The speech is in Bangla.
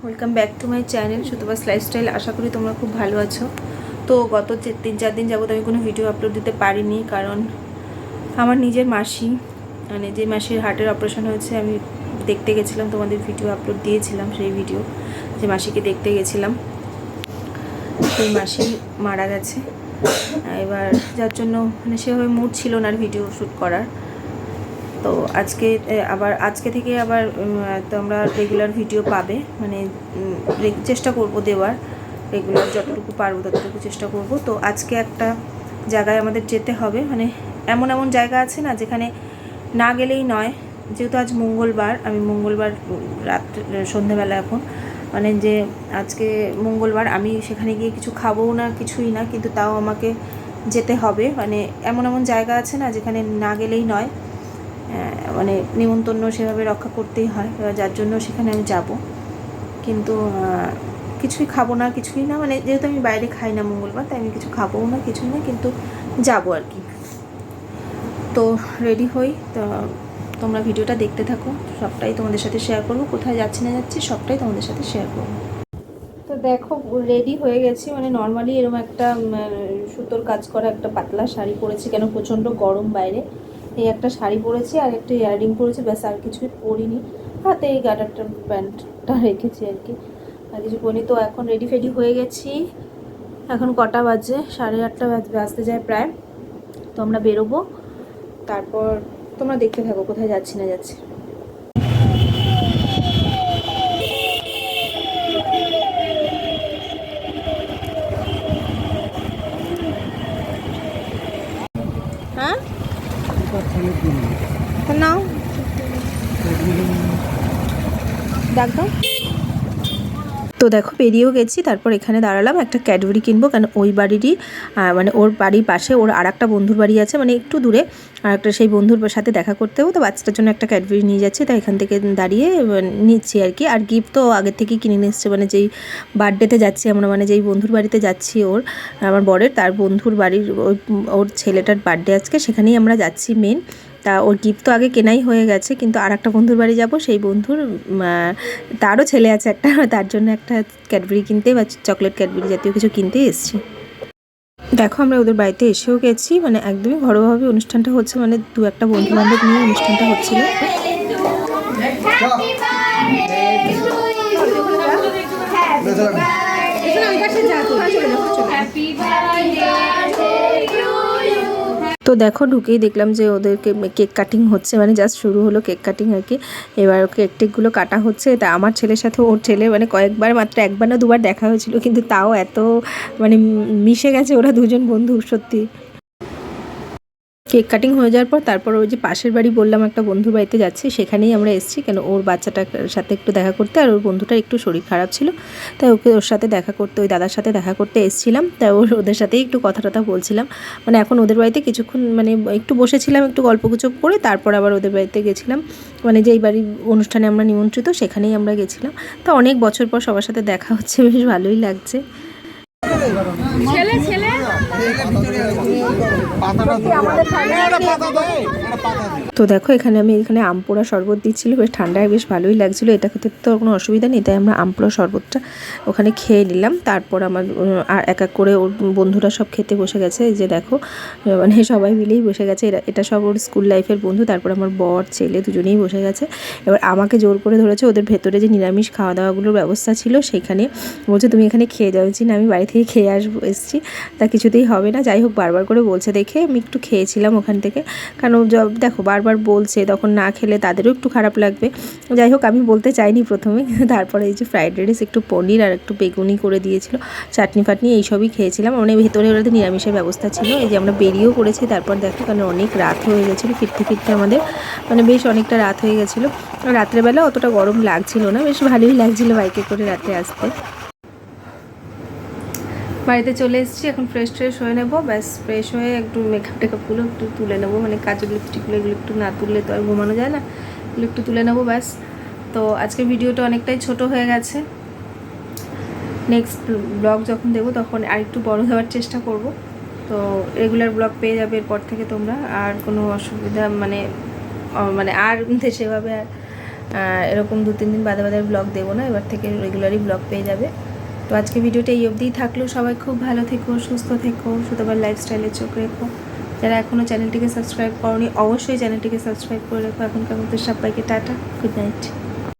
Welcome back to my channel Sutapa's lifestyle. আশা করি তোমরা খুব ভালো আছো। তো গত 3-4 দিন যাবত আমি কোনো ভিডিও আপলোড দিতে পারিনি, কারণ আমার নিজের মাসি মানে যে মাসির হার্টের অপারেশন হয়েছে আমি দেখতে গেছিলাম, তোমাদের ভিডিও আপলোড দিয়েছিলাম। সেই ভিডিও যে মাসিকে দেখতে গেছিলাম, সেই মাসি মারা গেছে। এবার যার জন্য মানে সেভাবে মুড ছিল না আর ভিডিও শ্যুট করার। তো আজকে থেকে আবার তোমরা রেগুলার ভিডিও পাবে, মানে চেষ্টা করব দেওয়ার, রেগুলার যতটুকু পারবো ততটুকু চেষ্টা করব। তো আজকে একটা জায়গায় আমাদের যেতে হবে, মানে এমন এমন জায়গা আছে না যেখানে না গেলেই নয়। যেহেতু আজ মঙ্গলবার, আমি মঙ্গলবার সন্ধ্যেবেলা এখন মানে যে আজকে মঙ্গলবার, আমি সেখানে গিয়ে কিছু খাবো না, কিছুই না, কিন্তু তাও আমাকে যেতে হবে। মানে এমন এমন জায়গা আছে না যেখানে না গেলেই নয়, মানে নিমন্ত্রণ সেভাবে রক্ষা করতেই হয়, যার জন্য সেখানে আমি যাব। কিন্তু কিছুই খাবো না, কিছুই না, মানে যেহেতু আমি বাইরে খাই না মঙ্গলবার, তাই আমি কিছু খাবোও না, কিছুই না, কিন্তু যাবো আর কি। তো রেডি হই, তো তোমরা ভিডিওটা দেখতে থাকো, সবটাই তোমাদের সাথে শেয়ার করবো। কোথায় যাচ্ছি না যাচ্ছি সবটাই তোমাদের সাথে শেয়ার করবো। তো দেখো রেডি হয়ে গেছি, মানে নর্মালি এরকম একটা সুতোর কাজ করা একটা পাতলা শাড়ি পরেছি, কেন প্রচণ্ড গরম বাইরে। এই একটা শাড়ি পরেছি আর একটা ইয়াররিং পরেছি, ব্যাস আর কিছুই পরিনি। হাতে এই গার্ডারটা প্যান্টটা রেখেছি আর কি, আর কিছু পরিনি। তো এখন রেডি ফেডি হয়ে গেছি। এখন কটা বাজে? 8:30 বাজতে যায় প্রায়। তো আমরা বেরোবো, তারপর তোমরা দেখতে থাকো কোথায় যাচ্ছি না যাচ্ছি। হ্যাঁ নাও ডাক দাও। তো দেখো বেরিয়েও গেছি, তারপর এখানে দাঁড়ালাম, একটা ক্যাডবেরি কিনবো, কারণ ওই বাড়িরই মানে ওর বাড়ির পাশে ওর আর একটা বন্ধুর বাড়ি আছে, মানে একটু দূরে। আর একটা সেই বন্ধুর সাথে দেখা করতে হবে, তো বাচ্চাটার জন্য একটা ক্যাডবেরি নিয়ে যাচ্ছি, তাই এখান থেকে দাঁড়িয়ে নিচ্ছি আর কি। আর গিফট তো আগের থেকেই কিনে নিয়ে এসছে, মানে যেই বার্থডেতে যাচ্ছি আমরা, মানে যেই বন্ধুর বাড়িতে যাচ্ছি ওর আমার বরের, তার বন্ধুর বাড়ির ওর ছেলেটার বার্থডে আজকে, সেখানেই আমরা যাচ্ছি মেন। তা ওর গিফট তো আগে কেনাই হয়ে গেছে, কিন্তু আর একটা বন্ধুর বাড়ি যাব, সেই বন্ধুর তারও ছেলে আছে একটা, তার জন্য একটা ক্যাডবেরি কিনতে বা চকলেট ক্যাডবেরি জাতীয় কিছু কিনতে এসেছি। দেখো আমরা ওদের বাড়িতে এসেও গেছি, মানে একদমই ঘরোয়াভাবে অনুষ্ঠানটা হচ্ছে, মানে 2-1 বন্ধু বান্ধব নিয়ে অনুষ্ঠানটা হচ্ছিল। তো দেখো ঢুকেই দেখলাম যে ওদেরকে কেক কাটিং হচ্ছে, মানে জাস্ট শুরু হলো কেক কাটিং আর কি। এবার কেক টেকগুলো কাটা হচ্ছে। তা আমার ছেলের সাথে ওর ছেলে মানে কয়েকবার, মাত্র 1বার না 2বার দেখা হয়েছিল, কিন্তু তাও এত মানে মিশে গেছে ওরা দুজন বন্ধু সত্যি। কেক কাটিং হয়ে যাওয়ার পর তারপর ওই যে পাশের বাড়ি বললাম একটা বন্ধুর বাড়িতে যাচ্ছি, সেখানেই আমরা এসেছি, কেন ওর বাচ্চাটার সাথে একটু দেখা করতে, আর ওর বন্ধুটার একটু শরীর খারাপ ছিল, তাই ওকে ওর সাথে দেখা করতে, ওই দাদার সাথে দেখা করতে এসেছিলাম। তাই ওদের সাথেই একটু কথা টথা বলছিলাম, মানে এখন ওদের বাড়িতে কিছুক্ষণ মানে একটু বসেছিলাম, একটু গল্পগুজব করে, তারপর আবার ওদের বাড়িতে গেছিলাম, মানে যেই বাড়ির অনুষ্ঠানে আমরা নিমন্ত্রিত সেখানেই আমরা গেছিলাম। তো অনেক বছর পর সবার সাথে দেখা হচ্ছে, বেশ ভালোই লাগছে। ছেলে ছেলে তো দেখো এখানে আম পোড়া শরবত দিচ্ছিল, বেশ ঠান্ডায় বেশ ভালোই লাগছিলো, এটা খেতে তো কোনো অসুবিধা নেই, তাই আমরা আম পোড়া শরবতটা ওখানে খেয়ে নিলাম। তারপর আমার আর এক এক করে ওর বন্ধুরা সব খেতে বসে গেছে, এই যে দেখো মানে সবাই মিলেই বসে গেছে, এটা সব ওর স্কুল লাইফের বন্ধু। তারপর আমার বর ছেলে দুজনেই বসে গেছে। এবার আমাকে জোর করে ধরেছে, ওদের ভেতরে যে নিরামিষ খাওয়া দাওয়াগুলোর ব্যবস্থা ছিল সেখানে বলছে তুমি এখানে খেয়ে যাও, না আমি বাড়ি থেকে খেয়ে এসেছি, তা কিছুতেই হবে না। যাই হোক বারবার করে বলছে দেখে আমি একটু খেয়েছিলাম ওখান থেকে, কারণ দেখো বারবার বলছে, তখন না খেলে তাদেরও একটু খারাপ লাগবে। যাই হোক আমি বলতে চাইনি প্রথমে, তারপরে এই যে ফ্রাইড রাইস, একটু পনির আর একটু বেগুনি করে দিয়েছিল, চাটনি ফাটনি এইসবই খেয়েছিলাম। মানে ভেতরে ওদের নিরামিষের ব্যবস্থা ছিল। এই যে আমরা বেরিয়েও পড়েছি, তারপর দেখো কারণ অনেক রাত হয়ে গেছিলো, ফিরতে ফিরতে আমাদের মানে বেশ অনেকটা রাত হয়ে গেছিলো। রাত্রেবেলা অতটা গরম লাগছিল না, বেশ ভালোই লাগছিলো বাইকে করে রাতে আসতে। বাড়িতে চলে এসেছি, এখন ফ্রেশ হয়ে নেবো, ব্যাস ফ্রেশ হয়ে একটু মেকআপ টেকআপগুলো একটু তুলে নেবো, মানে কাজের লিপস্টিকগুলো এগুলো একটু না তুললে তো আর ঘুমানো যায় না, এগুলো একটু তুলে নেবো ব্যাস। তো আজকের ভিডিওটা অনেকটাই ছোট হয়ে গেছে, নেক্সট ব্লগ যখন দেবো তখন আর একটু বড় দেওয়ার চেষ্টা করব। তো রেগুলার ব্লগ পেয়ে যাবে এরপর থেকে তোমরা। আর কোনো অসুবিধা মানে আর সেভাবে আর এরকম 2-3 দিন বাদে বাদে ব্লগ দেবো না, এবার থেকে রেগুলারই ব্লগ পেয়ে যাবে। তো আজকে ভিডিওটা এই অবধিই থাকলো। সবাই খুব ভালো থেকো, সুস্থ থেকো, সুতোবার লাইফস্টাইলে চোখ রেখো। যারা এখনও চ্যানেলটিকে সাবস্ক্রাইব করোনি অবশ্যই চ্যানেলটিকে সাবস্ক্রাইব করে রেখো। এখনকার মতো সবাইকে টাটা, গুড নাইট।